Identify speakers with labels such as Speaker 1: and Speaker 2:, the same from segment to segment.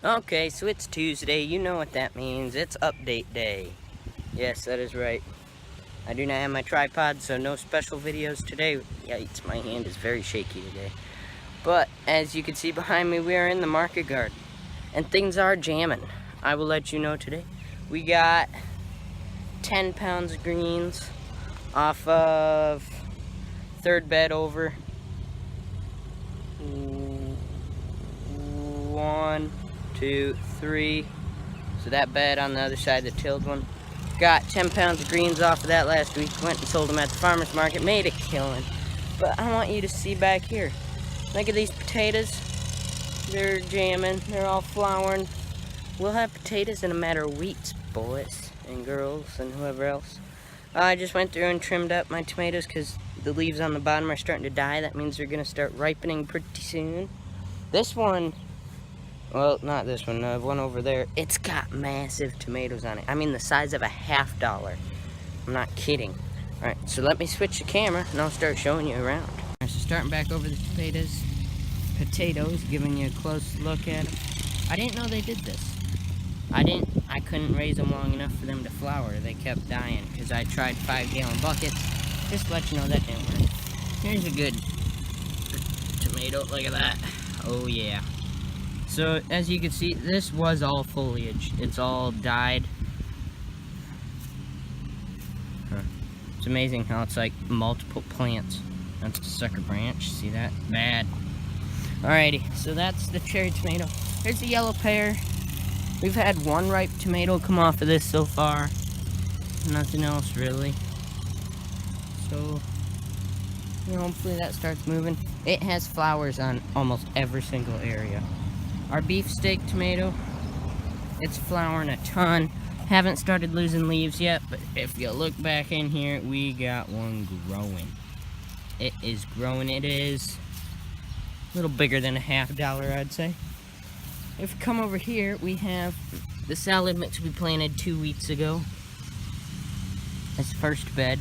Speaker 1: Okay, so it's Tuesday. You know what that means. It's update day. Yes, that is right. I do not have my tripod, so no special videos today. Yikes, my hand is very shaky today. But as you can see behind me, we are in the market garden. And things are jamming. I will let you know today. We got 10 pounds of greens off of third bed over. 1, 2, 3. So that bed on the other side, the tilled one. Got 10 pounds of greens off of that last week. Went and sold them at the farmer's market. Made a killing. But I want you to see back here. Look at these potatoes. They're jamming. They're all flowering. We'll have potatoes in a matter of weeks, boys and girls and whoever else. I just went through and trimmed up my tomatoes because the leaves on the bottom are starting to die. That means they're going to start ripening pretty soon. This one, well, not this one, one over there, it's got massive tomatoes on it. I mean, the size of a $50. I'm not kidding. All right, so let me switch the camera and I'll start showing you around. All right, so starting back over the potatoes, giving you a close look at them. I didn't know they did this. I couldn't raise them long enough for them to flower. They kept dying because I tried 5-gallon buckets. Just to let you know that didn't work. Here's a good tomato, look at that. Oh yeah. So as you can see, this was all foliage. It's all died. It's amazing how it's like multiple plants. That's the sucker branch, see that? Bad. Alrighty, so that's the cherry tomato. Here's the yellow pear. We've had one ripe tomato come off of this so far. Nothing else really. So, you know, hopefully that starts moving. It has flowers on almost every single area. Our beefsteak tomato, it's flowering a ton. Haven't started losing leaves yet, but if you look back in here, we got one growing. It is growing. It is a little bigger than a $50, I'd say. If you come over here, we have the salad mix we planted 2 weeks ago. That's the first bed.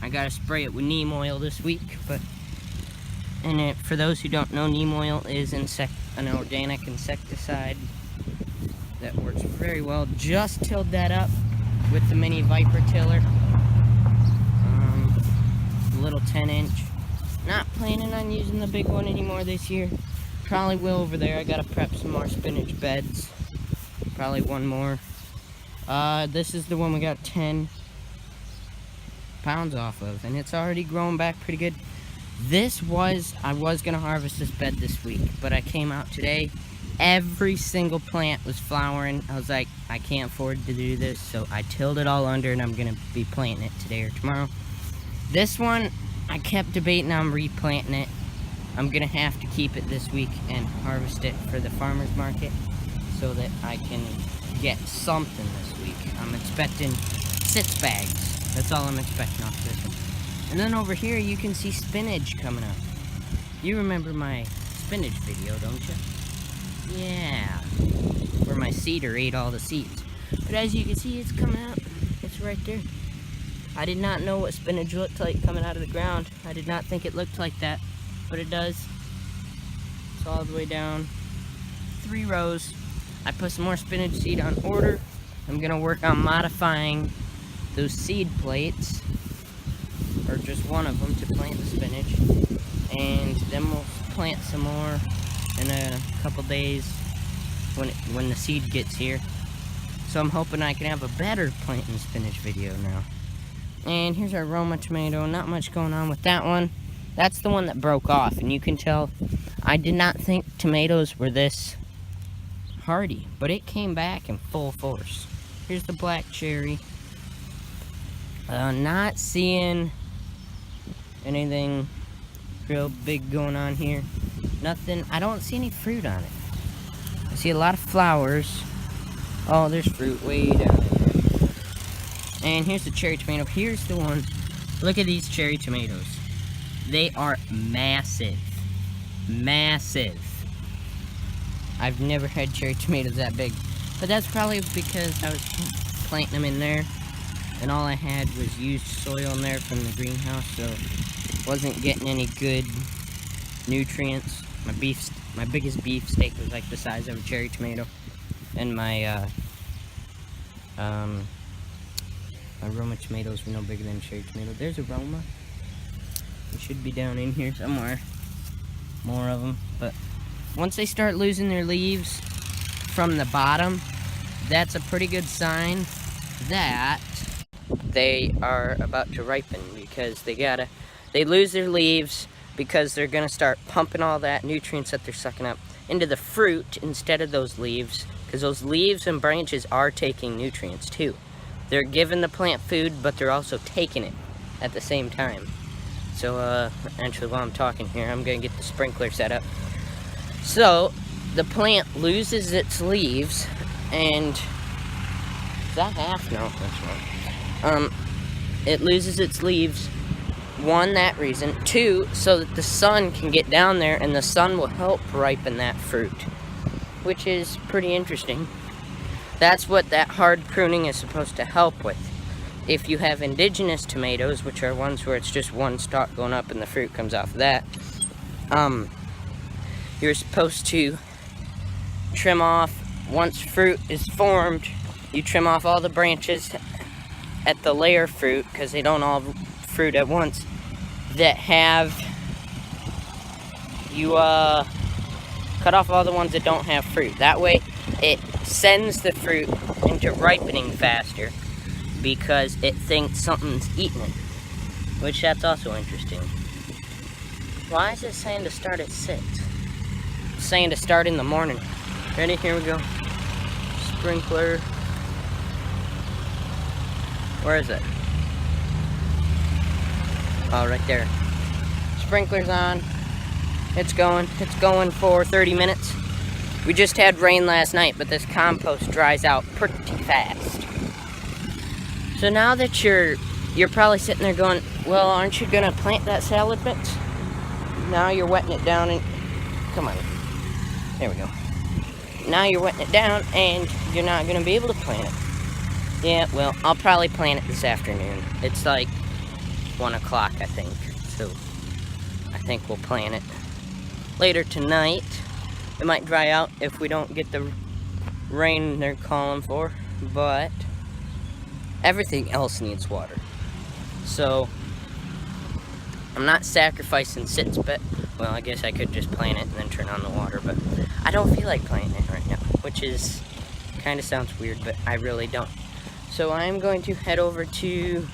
Speaker 1: I gotta spray it with neem oil this week, but for those who don't know, neem oil is an organic insecticide that works very well. Just tilled that up with the mini Viper tiller, little 10-inch. Not planning on using the big one anymore this year. Probably will over there. I gotta prep some more spinach beds. Probably one more. This is the one we got 10 pounds off of, and it's already growing back pretty good. I was gonna harvest this bed this week, but I came out today. Every single plant was flowering. I was like, I can't afford to do this, so I tilled it all under, and I'm gonna be planting it today or tomorrow. This one, I kept debating on replanting it. I'm gonna have to keep it this week and harvest it for the farmer's market so that I can get something this week. I'm expecting 6 bags. That's all I'm expecting off this one. And then over here you can see spinach coming up. You remember my spinach video, don't you? Yeah. Where my seeder ate all the seeds. But as you can see, it's coming up. It's right there. I did not know what spinach looked like coming out of the ground. I did not think it looked like that. But it does. It's all the way down 3 rows. I put some more spinach seed on order. I'm gonna work on modifying those seed plates, or just one of them, to plant the spinach, and then we'll plant some more in a couple days when the seed gets here. So I'm hoping I can have a better planting spinach video now. And here's our Roma tomato. Not much going on with that one. That's the one that broke off, and you can tell I did not think tomatoes were this hardy, but it came back in full force. Here's the black cherry. Not seeing anything real big going on here. Nothing. I don't see any fruit on it. I see a lot of flowers. Oh, there's fruit way down there. And here's the cherry tomato. Here's the one. Look at these cherry tomatoes. They are massive. Massive. I've never had cherry tomatoes that big. But that's probably because I was planting them in there. And all I had was used soil in there from the greenhouse. So wasn't getting any good nutrients. My biggest beef steak was like the size of a cherry tomato. And my Roma tomatoes were no bigger than cherry tomato. There's a Roma. It should be down in here somewhere. More of them. But once they start losing their leaves from the bottom, that's a pretty good sign that they are about to ripen, because they lose their leaves because they're gonna start pumping all that nutrients that they're sucking up into the fruit instead of those leaves, because those leaves and branches are taking nutrients too. They're giving the plant food, but they're also taking it at the same time. So actually, while I'm talking here, I'm gonna get the sprinkler set up. So the plant loses its leaves, and is that half? No, that's wrong. It loses its leaves. One, that reason. Two, so that the sun can get down there, and the sun will help ripen that fruit, which is pretty interesting. That's what that hard pruning is supposed to help with. If you have indigenous tomatoes, which are ones where it's just one stalk going up and the fruit comes off of that, you're supposed to trim off, once fruit is formed, you trim off all the branches at the layer fruit, because they don't all fruit at once, that have, you cut off all the ones that don't have fruit. That way it sends the fruit into ripening faster, because it thinks something's eating it, which that's also interesting. Why is it saying to start at 6? It's saying to start in the morning. Ready? Here we go. Sprinkler. Where is it? Oh, right there. Sprinkler's on. It's going for 30 minutes. We just had rain last night, but this compost dries out pretty fast. So now that you're probably sitting there going, well, aren't you gonna plant that salad mix? Now you're wetting it down and, come on. There we go. Now you're wetting it down and you're not gonna be able to plant it. Yeah, well, I'll probably plant it this afternoon. It's like 1 o'clock, I think. So I think we'll plant it later tonight. It might dry out if we don't get the rain they're calling for, but everything else needs water. So I'm not sacrificing sits, but well, I guess I could just plant it and then turn on the water, but I don't feel like planting it right now, which is kind of sounds weird, but I really don't. So I'm going to head over to,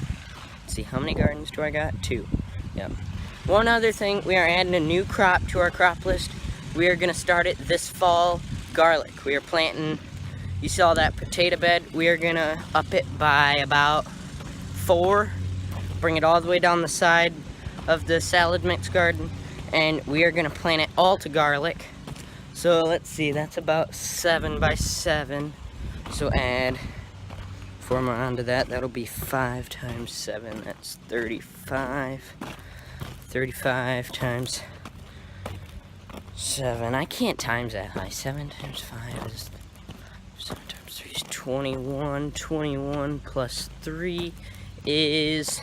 Speaker 1: let's see, how many gardens do I got? 2. Yep. One other thing, we are adding a new crop to our crop list. We are going to start it this fall, garlic. We are planting, you saw that potato bed, we are going to up it by about 4, bring it all the way down the side of the salad mix garden, and we are going to plant it all to garlic. So let's see, that's about 7 by 7. So add 4 more onto that, that'll be 5 times 7, that's 35. 35 times 7. I can't times that high. 7 times 5 is 7 times 3 is 21. 21 plus 3 is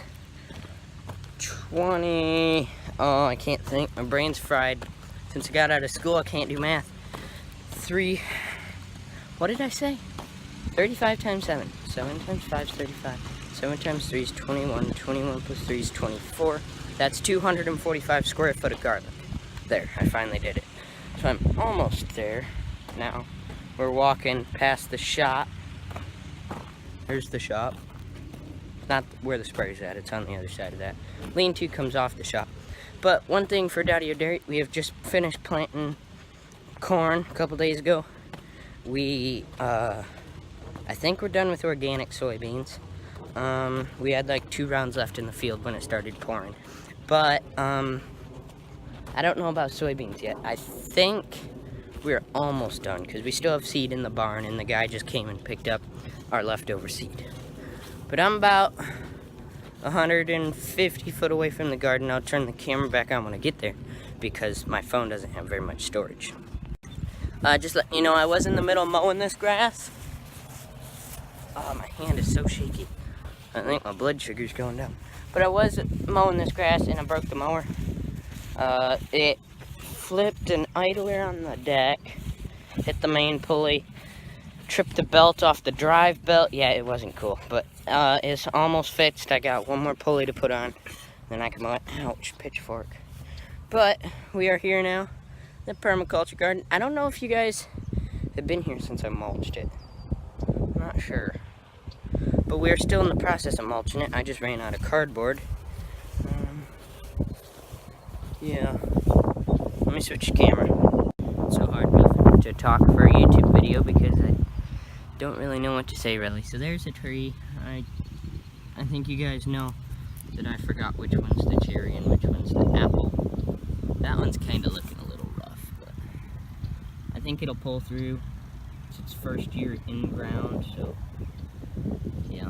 Speaker 1: 20. Oh, I can't think. My brain's fried. Since I got out of school, I can't do math. 3. What did I say? 35 times 7. 7 times 5 is 35. 7 times 3 is 21. 21 plus 3 is 24. That's 245 square foot of garlic. There, I finally did it. So I'm almost there now. We're walking past the shop. There's the shop. Not where the sprayer's at, it's on the other side of that. Lean-to comes off the shop. But one thing for Daddy O'Dairy, we have just finished planting corn a couple days ago. We, I think we're done with organic soybeans. We had like 2 rounds left in the field when it started pouring. But, I don't know about soybeans yet. I think we're almost done, because we still have seed in the barn, and the guy just came and picked up our leftover seed. But I'm about 150 foot away from the garden. I'll turn the camera back on when I get there because my phone doesn't have very much storage. Just let you know, I was in the middle of mowing this grass. Oh, my hand is so shaky. I think my blood sugar's going down. But I was mowing this grass and I broke the mower. It flipped an idler on the deck, hit the main pulley, tripped the belt off the drive belt. Yeah, it wasn't cool, but it's almost fixed. I got one more pulley to put on, then I can mow it. Ouch, pitchfork. But we are here now, the permaculture garden. I don't know if you guys have been here since I mulched it. I'm not sure. But we're still in the process of mulching it. I just ran out of cardboard. Yeah. Let me switch the camera. It's so hard to talk for a YouTube video because I don't really know what to say really. So there's a tree. I think you guys know that I forgot which one's the cherry and which one's the apple. That one's kind of looking a little rough, but I think it'll pull through. It's its first year in ground, so yeah.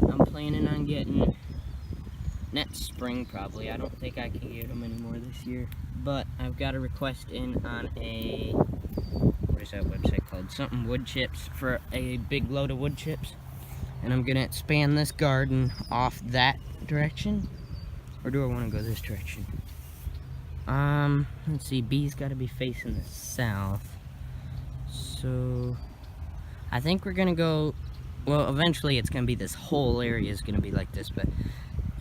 Speaker 1: I'm planning on getting next spring probably. I don't think I can get them anymore this year, but I've got a request in on a, what is that website called? Something wood chips, for a big load of wood chips. And I'm gonna expand this garden off that direction. Or do I wanna go this direction? Let's see, B's gotta be facing the south. So I think we're gonna go, well, eventually it's gonna be, this whole area is gonna be like this, but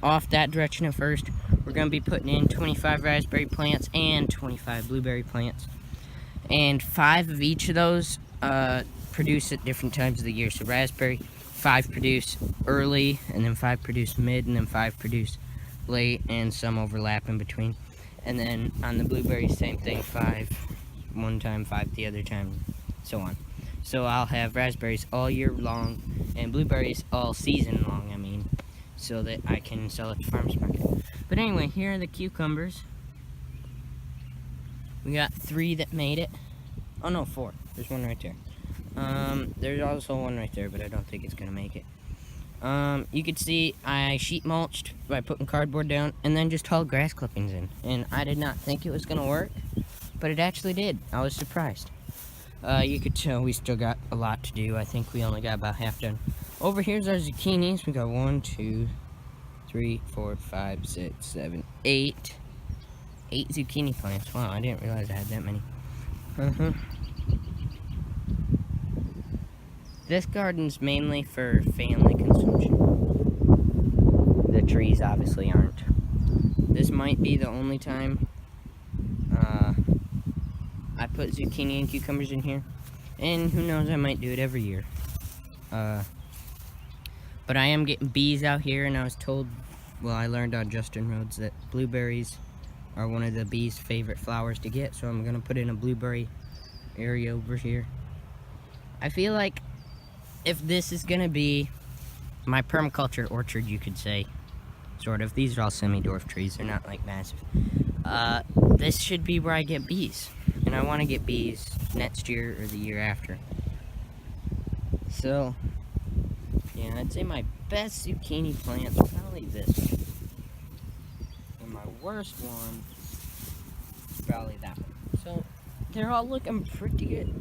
Speaker 1: off that direction at first, we're gonna be putting in 25 raspberry plants and 25 blueberry plants. And 5 of each of those produce at different times of the year. So raspberry, 5 produce early, and then 5 produce mid, and then 5 produce late, and some overlap in between. And then on the blueberries, same thing, 5 one time, 5 the other time, so on. So I'll have raspberries all year long, and blueberries all season long, I mean, so that I can sell at the farmer's market. But anyway, here are the cucumbers. We got 3 that made it. Oh no, 4. There's one right there. There's also one right there, but I don't think it's gonna make it. You could see I sheet mulched by putting cardboard down and then just hauled grass clippings in. And I did not think it was gonna work, but it actually did. I was surprised. You could tell we still got a lot to do. I think we only got about half done. Over here's our zucchinis. We got 1, 2, 3, 4, 5, 6, 7, 8. 8 zucchini plants. Wow, I didn't realize I had that many. This garden's mainly for family consumption. The trees obviously aren't. This might be the only time I put zucchini and cucumbers in here. And who knows, I might do it every year. But I am getting bees out here, and I was told, well, I learned on Justin Rhodes that blueberries are one of the bees' favorite flowers to get, so I'm gonna put in a blueberry area over here. I feel like if this is gonna be my permaculture orchard, you could say, sort of. These are all semi-dwarf trees, they're not like massive. This should be where I get bees, and I want to get bees next year or the year after. So yeah, I'd say my best zucchini plant's probably this one. And my worst one is probably that one. So they're all looking pretty good.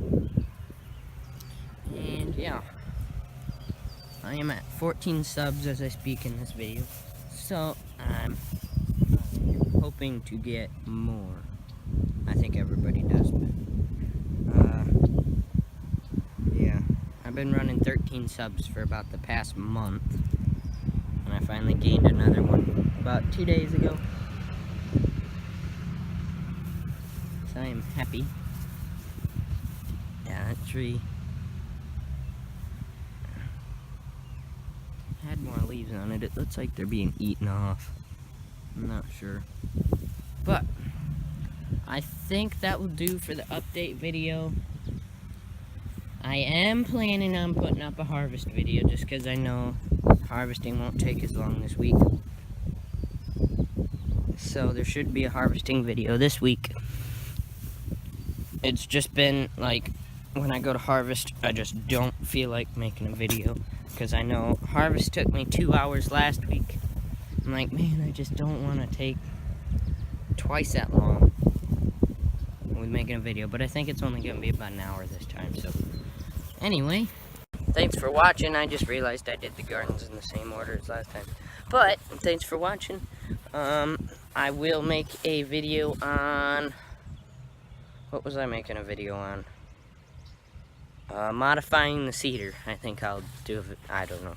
Speaker 1: And yeah, I am at 14 subs as I speak in this video. So I'm hoping to get more. I think everybody does, but yeah. I've been running 13 subs for about the past month, and I finally gained another one about 2 days ago. So I am happy. Yeah, that tree had more leaves on it. It looks like they're being eaten off. I'm not sure. But I think that will do for the update video. I am planning on putting up a harvest video just because I know harvesting won't take as long this week. So there should be a harvesting video this week. It's just been like, when I go to harvest, I just don't feel like making a video. because I know harvest took me 2 hours last week. I'm like, man, I just don't want to take twice that long with making a video, but I think it's only going to be about an hour this time. So anyway, thanks for watching. I just realized I did the gardens in the same order as last time, but thanks for watching. I will make a video on, what was I making a video on? Modifying the cedar. I think I'll do it. I don't know.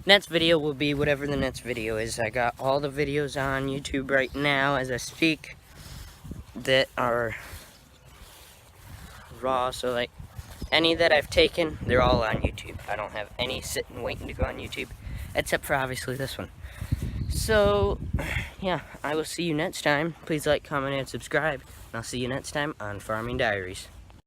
Speaker 1: Next video will be whatever the next video is. I got all the videos on YouTube right now as I speak that are raw. So like any that I've taken, they're all on YouTube. I don't have any sitting waiting to go on YouTube, except for obviously this one. So yeah, I will see you next time. Please like, comment, and subscribe. And I'll see you next time on Farming Diaries.